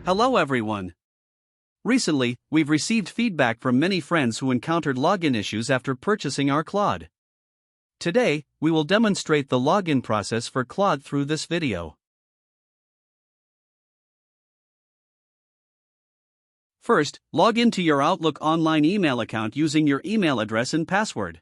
Hello everyone. Recently, we've received feedback from many friends who encountered login issues after purchasing our Claude. Today, we will demonstrate the login process for Claude through this video. First, log into your Outlook online email account using your email address and password.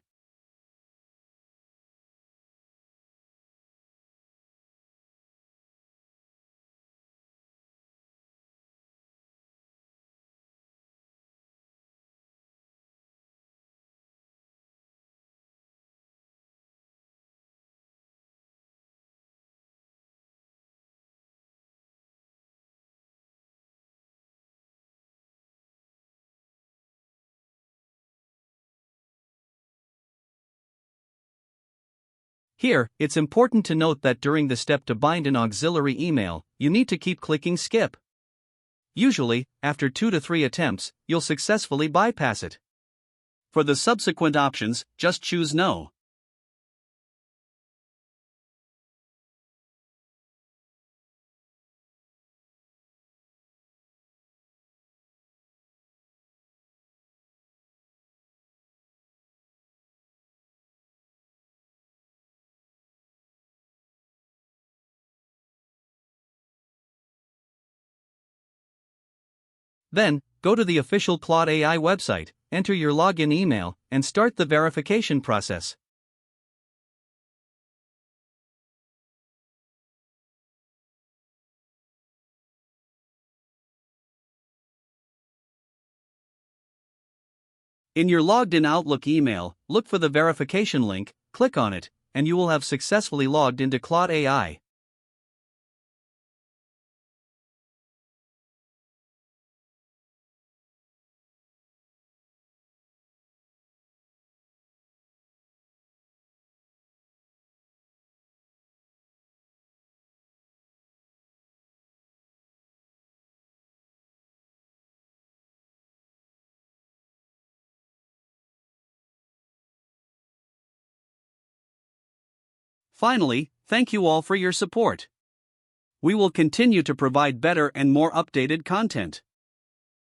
Here, it's important to note that during the step to bind an auxiliary email, you need to keep clicking skip. Usually, after 2 to 3 attempts, you'll successfully bypass it. For the subsequent options, just choose no. Then, go to the official Claude AI website, enter your login email, and start the verification process. In your logged-in Outlook email, look for the verification link, click on it, and you will have successfully logged into Claude AI. Finally, thank you all for your support. We will continue to provide better and more updated content.